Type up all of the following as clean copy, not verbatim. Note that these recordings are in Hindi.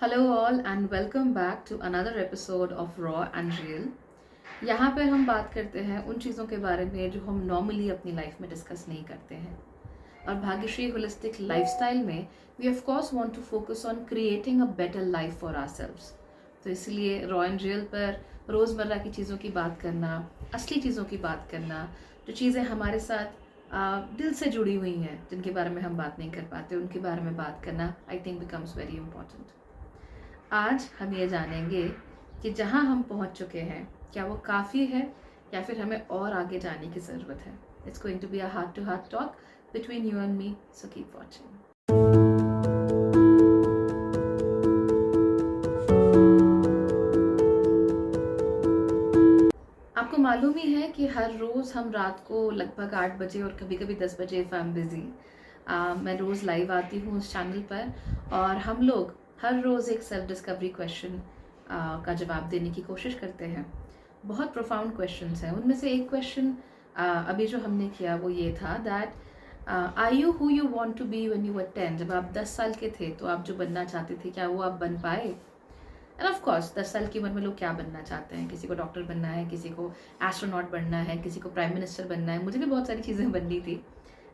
Hello all and welcome back to another episode of raw and real. यहाँ पर हम बात करते हैं उन चीज़ों के बारे में जो हम नॉर्मली अपनी लाइफ में डिस्कस नहीं करते हैं। और भाग्यश्री होलिस्टिक लाइफस्टाइल में we of course want to focus on creating a better life for ourselves. तो इसलिए रॉ एंड रियल पर रोज़मर्रा की चीज़ों की बात करना, असली चीज़ों की बात करना, जो चीज़ें हमारे साथ दिल से जुड़ी हुई हैं, जिनके बारे में हम बात नहीं कर पाते, उनके बारे में बात करना I think becomes very important. आज हम ये जानेंगे कि जहाँ हम पहुँच चुके हैं क्या वो काफ़ी है या फिर हमें और आगे जाने की ज़रूरत है। It's going to be a heart to heart talk between you and me, so keep watching. आपको मालूम ही है कि हर रोज़ हम रात को लगभग 8 बजे और कभी कभी 10 बजे इफ़ आई एम बिज़ी, मैं रोज़ लाइव आती हूँ उस चैनल पर और हम लोग हर रोज़ एक सेल्फ डिस्कवरी क्वेश्चन का जवाब देने की कोशिश करते हैं। बहुत प्रोफाउंड क्वेश्चंस हैं। उनमें से एक क्वेश्चन अभी जो हमने किया वो ये था that are you who you want to be when you were 10। जब आप 10 साल के थे तो आप जो बनना चाहते थे क्या वो आप बन पाए? एंड ऑफ कोर्स 10 साल की उम्र में लोग क्या बनना चाहते हैं, किसी को डॉक्टर बनना है, किसी को एस्ट्रोनॉट बनना है, किसी को प्राइम मिनिस्टर बनना है। मुझे भी बहुत सारी चीज़ें बननी थी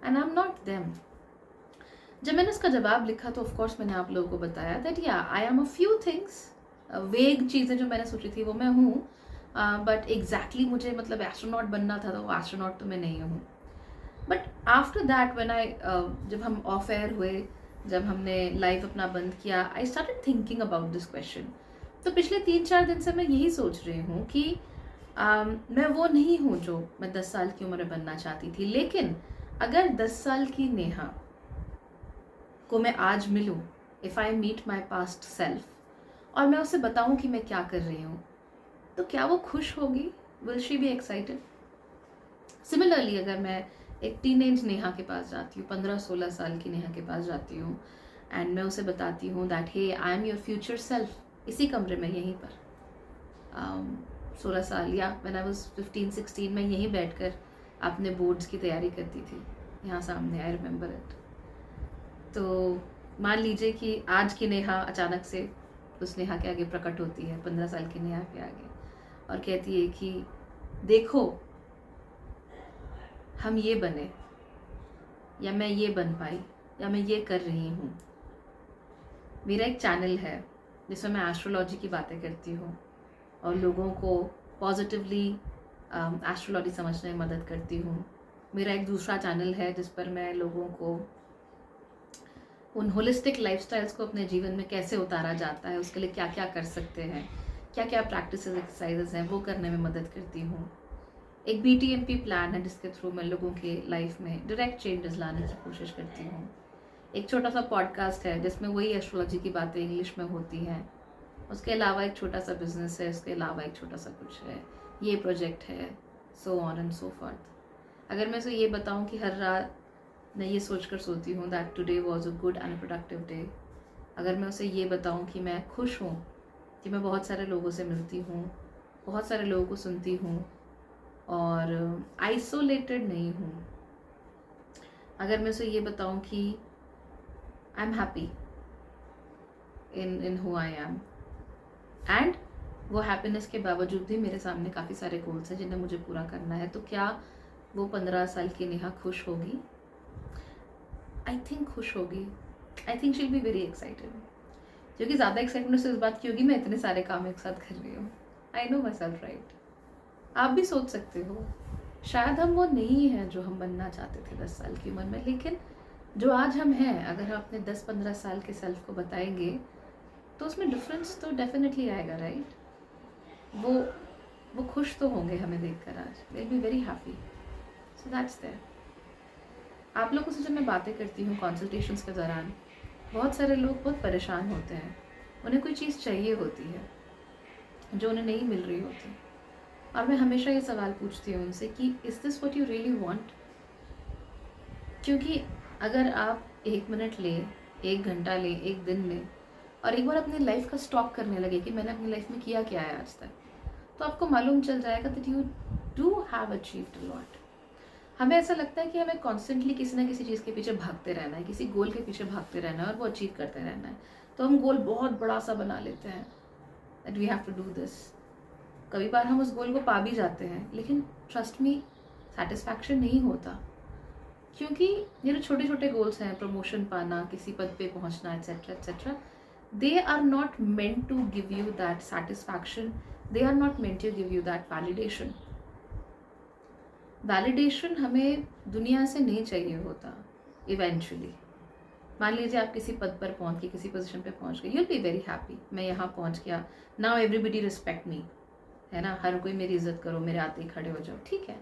and I am not them. जब मैंने उसका जवाब लिखा तो ऑफ कोर्स मैंने आप लोगों को बताया दैट या I am a few things, वेग चीज़ें जो मैंने सोची थी वो मैं हूँ, बट एग्जैक्टली मुझे मतलब एस्ट्रोनॉट बनना था तो वो एस्ट्रोनॉट तो मैं नहीं हूँ। But after that when I जब हम ऑफ एयर हुए, जब हमने लाइव अपना बंद किया, I started thinking about this question. तो पिछले 3-4 दिन से मैं यही सोच रही हूँ कि मैं वो नहीं हूँ जो मैं 10 साल की उम्र में बनना चाहती थी। लेकिन अगर 10 साल की नेहा को मैं आज मिलूँ, if I meet my past self, और मैं उसे बताऊँ कि मैं क्या कर रही हूँ, तो क्या वो खुश होगी? Will she be excited? Similarly अगर मैं एक टीनेज नेहा के पास जाती हूँ, 15-16 साल की नेहा के पास जाती हूँ एंड मैं उसे बताती हूँ that hey I am your future self, इसी कमरे में यहीं पर 16 साल या व्हेन आई वाज 15-16 में यहीं बैठकर अपने बोर्ड्स की तैयारी करती थी यहाँ सामने। I remember it. तो मान लीजिए कि आज की नेहा अचानक से उस नेहा के आगे प्रकट होती है, 15 साल की नेहा के आगे, और कहती है कि देखो हम ये बने, या मैं ये बन पाई, या मैं ये कर रही हूँ। मेरा एक चैनल है जिसमें मैं एस्ट्रोलॉजी की बातें करती हूँ और लोगों को पॉजिटिवली एस्ट्रोलॉजी समझने में मदद करती हूँ। मेरा एक दूसरा चैनल है जिस पर मैं लोगों को उन होलिस्टिक लाइफस्टाइल्स को अपने जीवन में कैसे उतारा जाता है, उसके लिए क्या क्या कर सकते हैं, क्या क्या प्रैक्टिस एक्सरसाइजेस हैं, वो करने में मदद करती हूँ। एक BTMP प्लान है जिसके थ्रू मैं लोगों के लाइफ में डायरेक्ट चेंजेस लाने की कोशिश करती हूँ। एक छोटा सा पॉडकास्ट है जिसमें वही एस्ट्रोलॉजी की बातें इंग्लिश में होती हैं। उसके अलावा एक छोटा सा बिजनेस है, उसके अलावा एक छोटा सा कुछ है, ये प्रोजेक्ट है, so on and so forth. अगर मैं उसे ये बताऊँ कि हर रात मैं ये सोचकर सोती हूँ that today was a good and productive day, अगर मैं उसे ये बताऊँ कि मैं खुश हूँ कि मैं बहुत सारे लोगों से मिलती हूँ, बहुत सारे लोगों को सुनती हूँ और आइसोलेटेड नहीं हूँ, अगर मैं उसे ये बताऊँ कि I am happy in who I am, and वो हैप्पीनेस के बावजूद भी मेरे सामने काफ़ी सारे गोल्स हैं जिन्हें मुझे पूरा करना है, तो क्या वो 15 साल की नेहा खुश होगी? आई थिंक खुश होगी। I think she'll be very excited. क्योंकि ज़्यादा एक्साइटमेंट उसे इस बात की होगी मैं इतने सारे काम एक साथ कर रही हूँ। I know my self right. आप भी सोच सकते हो शायद हम वो नहीं हैं जो हम बनना चाहते थे 10 साल की उम्र में, लेकिन जो आज हम हैं अगर हम अपने 10-15 साल के सेल्फ को बताएंगे तो उसमें डिफरेंस तो डेफिनेटली आएगा, राइट? वो खुश तो होंगे हमें देखकर आज, they will be very happy. So that's there. आप लोगों से जब मैं बातें करती हूँ कंसल्टेशंस के दौरान, बहुत सारे लोग बहुत परेशान होते हैं, उन्हें कोई चीज़ चाहिए होती है जो उन्हें नहीं मिल रही होती, और मैं हमेशा ये सवाल पूछती हूँ उनसे कि is this what you really want? क्योंकि अगर आप 1 मिनट लें, 1 घंटा लें, 1 दिन लें और एक बार अपनी लाइफ का स्टॉक करने लगे कि मैंने अपनी लाइफ में किया क्या है आज तक, तो आपको मालूम चल जाएगा that you do have achieved a lot. हमें ऐसा लगता है कि हमें कॉन्स्टेंटली किसी ना किसी चीज़ के पीछे भागते रहना है, किसी गोल के पीछे भागते रहना है और वो अचीव करते रहना है। तो हम गोल बहुत बड़ा सा बना लेते हैं that we have to do this. कभी बार हम उस गोल को पा भी जाते हैं, लेकिन ट्रस्ट मी सेटिस्फैक्शन नहीं होता, क्योंकि ये जो छोटे छोटे गोल्स हैं, प्रमोशन पाना, किसी पद पे पहुंचना, etcetera etcetera, they are not meant to give you that satisfaction, they are not meant to give you that validation. Validation हमें दुनिया से नहीं चाहिए होता। इवेंचुअली मान लीजिए आप किसी पद पर पहुंच गए, किसी पोजीशन पे पहुंच गए, you will be very happy, मैं यहाँ पहुंच गया, नाउ एवरीबडी रिस्पेक्ट मी, है ना, हर कोई मेरी इज्जत करो, मेरे आते ही खड़े हो जाओ, ठीक है।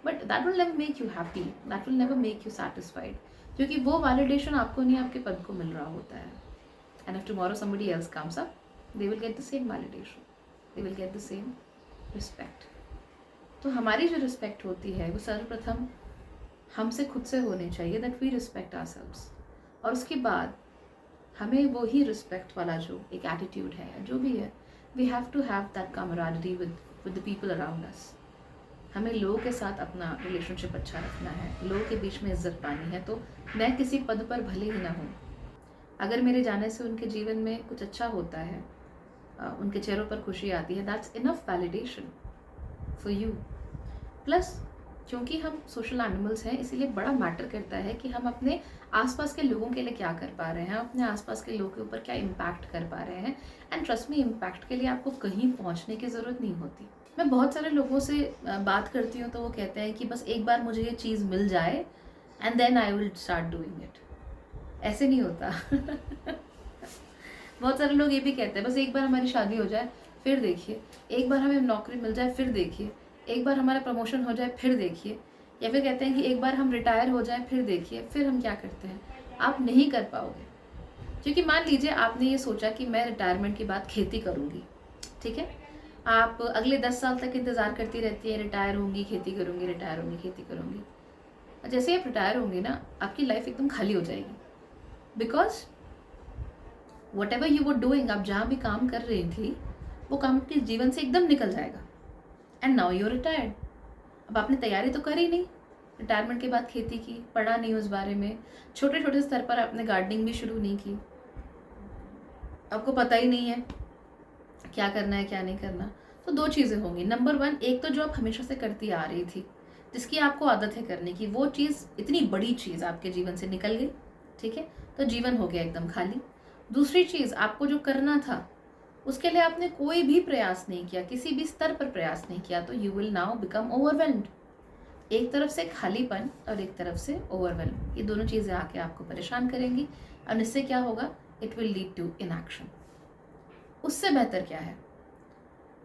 But that will never make you happy, that will never make you satisfied, क्योंकि वो वैलिडेशन आपको नहीं, आपके पद को मिल रहा होता है। And if tomorrow somebody else comes up, they will get the same validation, they will get the same respect. तो हमारी जो रिस्पेक्ट होती है वो सर्वप्रथम हमसे खुद से होनी चाहिए, दैट वी रिस्पेक्ट आवरसेल्व्स, और उसके बाद हमें वो ही रिस्पेक्ट वाला जो एक एटीट्यूड है, जो भी है, we have to have that camaraderie with the people around us. हमें लोगों के साथ अपना रिलेशनशिप अच्छा रखना है, लोगों के बीच में इज्जत पानी है। तो मैं किसी पद पर भले ही ना हूँ, अगर मेरे जाने से उनके जीवन में कुछ अच्छा होता है, उनके चेहरों पर खुशी आती है, that's enough validation for you. Plus क्योंकि हम सोशल एनिमल्स हैं, इसीलिए बड़ा मैटर करता है कि हम अपने आसपास के लोगों के लिए क्या कर पा रहे हैं, अपने आसपास के लोगों के ऊपर क्या इम्पैक्ट कर पा रहे हैं। एंड ट्रस्ट मी, इम्पैक्ट के लिए आपको कहीं पहुंचने की ज़रूरत नहीं होती। मैं बहुत सारे लोगों से बात करती हूँ तो वो कहते हैं कि बस एक बार मुझे ये चीज़ मिल जाए and then I will start doing it. ऐसे नहीं होता। बहुत सारे लोग ये भी कहते हैं बस एक बार हमारी शादी हो जाए फिर देखिए, एक बार हमें नौकरी मिल जाए फिर देखिए, एक बार हमारा प्रमोशन हो जाए फिर देखिए, या फिर कहते हैं कि एक बार हम रिटायर हो जाए फिर देखिए। फिर हम क्या करते हैं, आप नहीं कर पाओगे, क्योंकि मान लीजिए आपने ये सोचा कि मैं रिटायरमेंट के बाद खेती करूँगी, ठीक है, आप अगले 10 साल तक इंतज़ार करती रहती है, रिटायर होंगी खेती करूँगी, रिटायर होंगी खेती करूँगी। जैसे आप रिटायर होंगी ना, आपकी लाइफ एकदम खाली हो जाएगी, because what ever you were doing, आप जहाँ भी काम कर रही थी वो काम आपके जीवन से एकदम निकल जाएगा। And now you are retired. अब आपने तैयारी तो करी नहीं, रिटायरमेंट के बाद खेती की, पढ़ा नहीं उस बारे में, छोटे छोटे स्तर पर आपने गार्डनिंग भी शुरू नहीं की, आपको पता ही नहीं है क्या करना है क्या नहीं करना। तो दो चीज़ें होंगी। नंबर 1, एक तो जो आप हमेशा से करती आ रही थी, जिसकी आपको आदत है करने की, वो चीज़, इतनी बड़ी चीज़ आपके जीवन से निकल गई, ठीक है, तो जीवन हो गया एकदम खाली। दूसरी चीज़, आपको जो करना था उसके लिए आपने कोई भी प्रयास नहीं किया, किसी भी स्तर पर प्रयास नहीं किया, तो you will now become overwhelmed. एक तरफ से खालीपन और एक तरफ से ओवरवेल्म, ये दोनों चीज़ें आके आपको परेशान करेंगी, और इससे क्या होगा, it will lead to inaction. उससे बेहतर क्या है,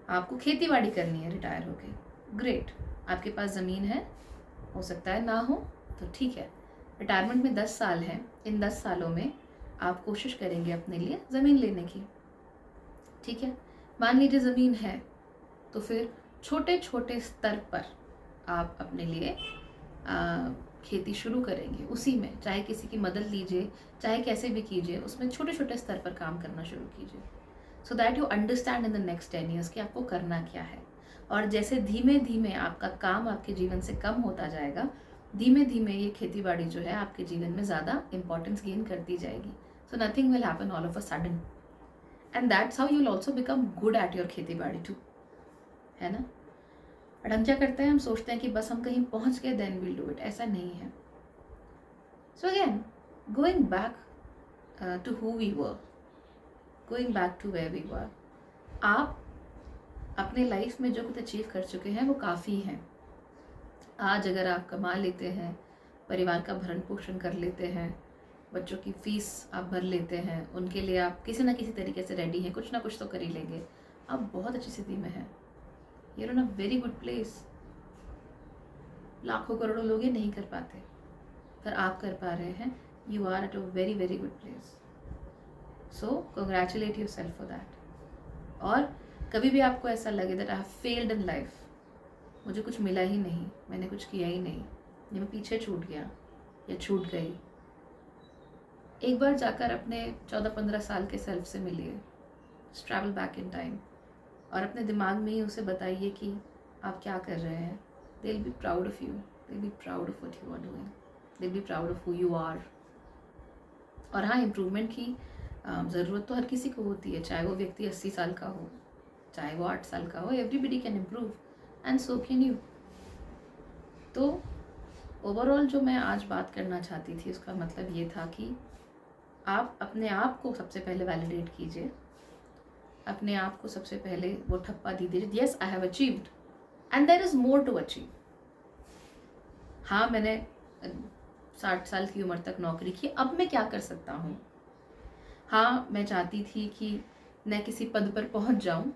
आपको खेती बाड़ी करनी है रिटायर होके, ग्रेट, आपके पास ज़मीन है, हो सकता है ना हो तो ठीक है, रिटायरमेंट में 10 साल हैं, इन 10 सालों में आप कोशिश करेंगे अपने लिए ज़मीन लेने की, ठीक है। मान लीजिए ज़मीन है, तो फिर छोटे छोटे स्तर पर आप अपने लिए खेती शुरू करेंगे, उसी में चाहे किसी की मदद लीजिए, चाहे कैसे भी कीजिए, उसमें छोटे छोटे स्तर पर काम करना शुरू कीजिए, so that you understand in the next 10 years कि आपको करना क्या है। और जैसे धीमे धीमे आपका काम आपके जीवन से कम होता जाएगा, धीमे धीमे ये खेती बाड़ी जो है आपके जीवन में ज़्यादा इंपॉर्टेंस गेन करती जाएगी। So nothing will happen all of a sudden, and that's how you will also become good at your खेती बाड़ी टू, है ना। बट हम क्या करते हैं, हम सोचते हैं कि बस हम कहीं पहुंच गए देन विल डू इट, ऐसा नहीं है। So again going back to who we were, going back to where we were, आप अपने लाइफ में जो कुछ अचीव कर चुके हैं वो काफ़ी हैं। आज अगर आप कमा लेते हैं, परिवार का भरण पोषण कर लेते हैं, बच्चों की फीस आप भर लेते हैं, उनके लिए आप किसी ना किसी तरीके से रेडी हैं, कुछ ना कुछ तो कर ही लेंगे, आप बहुत अच्छी स्थिति में हैं, you are in a very good place. लाखों करोड़ों लोग ये नहीं कर पाते, पर आप कर पा रहे हैं, you are at a very very good place, so congratulate yourself for that. और कभी भी आपको ऐसा लगे that I have failed in life, मुझे कुछ मिला ही नहीं, मैंने कुछ किया ही नहीं, ये मैं पीछे छूट गया या छूट गई, एक बार जाकर अपने 14-15 साल के सेल्फ से मिलिए, ट्रैवल बैक इन टाइम, और अपने दिमाग में ही उसे बताइए कि आप क्या कर रहे हैं। They will be proud of you, they will be proud of what you are doing, they will be proud of who you are. और हाँ, इम्प्रूवमेंट की ज़रूरत तो हर किसी को होती है, चाहे वो व्यक्ति 80 साल का हो, चाहे वो 8 साल का हो, everybody can improve and so can you. तो ओवरऑल जो मैं आज बात करना चाहती थी उसका मतलब ये था कि आप अपने आप को सबसे पहले वैलिडेट कीजिए, अपने आप को सबसे पहले वो ठप्पा दी दीजिए, yes I have achieved and there is more to achieve. हाँ, मैंने 60 साल की उम्र तक नौकरी की, अब मैं क्या कर सकता हूँ। हाँ, मैं चाहती थी कि मैं किसी पद पर पहुँच जाऊँ,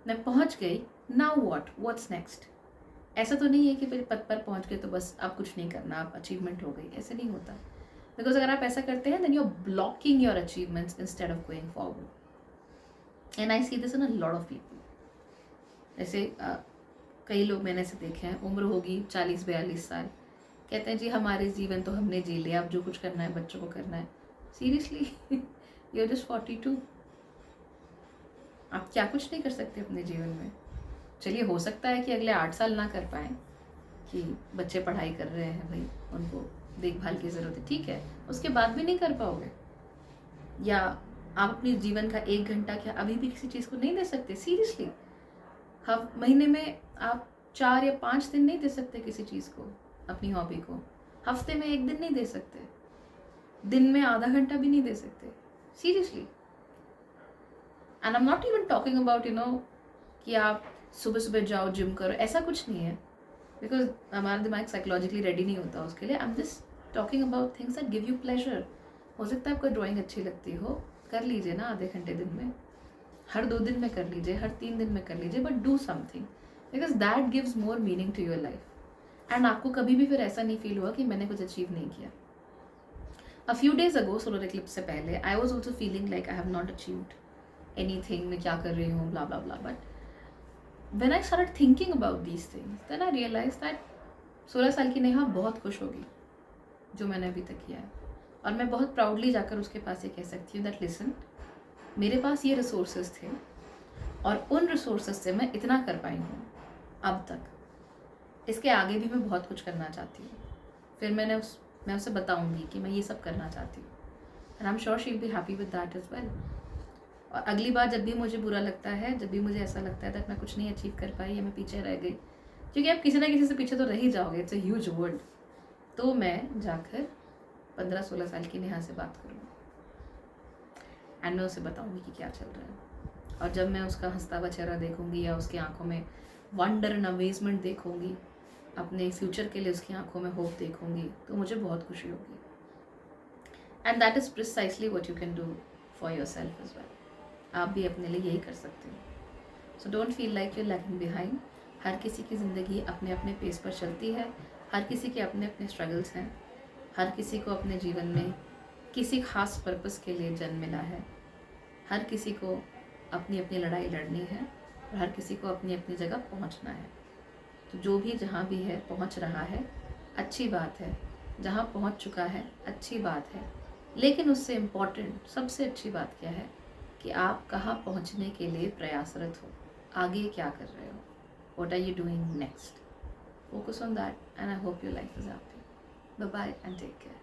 मैं पहुँच गई, नाउ व्हाट्स नेक्स्ट। ऐसा तो नहीं है कि फिर पद पर पहुँच गए तो बस अब कुछ नहीं करना, आप अचीवमेंट हो गई, ऐसे नहीं होता। बिकॉज अगर आप ऐसा करते हैं then you are blocking your achievements instead of going forward. And I see this in a lot of people. जैसे कई लोग मैंने ऐसे देखे हैं, उम्र होगी 40-42 साल, कहते हैं जी हमारे जीवन तो हमने जी लिया, अब जो कुछ करना है बच्चों को करना है। Seriously you are just 42। आप क्या कुछ नहीं कर सकते अपने जीवन में। चलिए, हो सकता है कि अगले 8 साल ना कर पाएँ, कि बच्चे पढ़ाई कर रहे हैं भाई, उनको देखभाल की ज़रूरत है, ठीक है, उसके बाद भी नहीं कर पाओगे। या आप अपने जीवन का 1 घंटा क्या अभी भी किसी चीज़ को नहीं दे सकते। सीरियसली, हम महीने में आप 4 या 5 दिन नहीं दे सकते किसी चीज़ को, अपनी हॉबी को। हफ्ते में 1 दिन नहीं दे सकते, दिन में आधा घंटा भी नहीं दे सकते। Seriously, and I am not even talking about कि आप सुबह सुबह जाओ जिम करो, ऐसा कुछ नहीं है, बिकॉज हमारा दिमाग साइकोलॉजिकली रेडी नहीं होता उसके लिए। I am just talking about things that give you pleasure. हो सकता है आपको ड्राइंग अच्छी लगती हो, कर लीजिए ना आधे घंटे दिन में, हर 2 दिन में कर लीजिए, हर 3 दिन में कर लीजिए, but do something, because that gives more meaning to your life. And आपको कभी भी फिर ऐसा नहीं फील हुआ कि मैंने कुछ अचीव नहीं किया। A few days ago, solar eclipse से पहले, I was also feeling like I have not achieved anything, मैं क्या कर रही हूँ, blah blah blah. But when I started thinking about these things, then I realized that 16 साल की नेहा बहुत खुश होगी जो मैंने अभी तक किया है। और मैं बहुत प्राउडली जाकर उसके पास ये कह सकती हूँ दैट लिसन, मेरे पास ये रिसोर्सेज थे और उन रिसोर्सेज से मैं इतना कर पाई हूँ अब तक। इसके आगे भी मैं बहुत कुछ करना चाहती हूँ। फिर मैं उसे बताऊँगी कि मैं ये सब करना चाहती हूँ, and I am sure she will be happy with that as well. और अगली बार जब भी मुझे बुरा लगता है, जब भी मुझे ऐसा लगता है दैट मैं कुछ नहीं अचीव कर पाई या मैं पीछे रह गई, क्योंकि आप किसी ना किसी से पीछे तो रह ही जाओगे, इट्स अ ह्यूज वर्ल्ड, तो मैं जाकर 15-16 साल की नेहा से बात करूँगी एंड मैं उसे बताऊँगी कि क्या चल रहा है। और जब मैं उसका हंसता हुआ चेहरा देखूँगी या उसकी आंखों में वंडर एंड अमेजमेंट देखूँगी, अपने फ्यूचर के लिए उसकी आंखों में होप देखूँगी, तो मुझे बहुत खुशी होगी। And that is precisely what you can do for yourself as well. आप भी अपने लिए यही कर सकते हो। So don't feel like you lagging behind. हर किसी की ज़िंदगी अपने अपने पेस पर चलती है, हर किसी के अपने अपने स्ट्रगल्स हैं, हर किसी को अपने जीवन में किसी खास पर्पस के लिए जन्म मिला है, हर किसी को अपनी अपनी लड़ाई लड़नी है और हर किसी को अपनी अपनी जगह पहुंचना है। तो जो भी जहाँ भी है पहुंच रहा है, अच्छी बात है। जहाँ पहुंच चुका है, अच्छी बात है। लेकिन उससे इम्पॉर्टेंट, सबसे अच्छी बात क्या है कि आप कहाँ पहुँचने के लिए प्रयासरत हो, आगे क्या कर रहे हो, what are you doing next? Focus on that and I hope your life is happy. Bye bye and take care.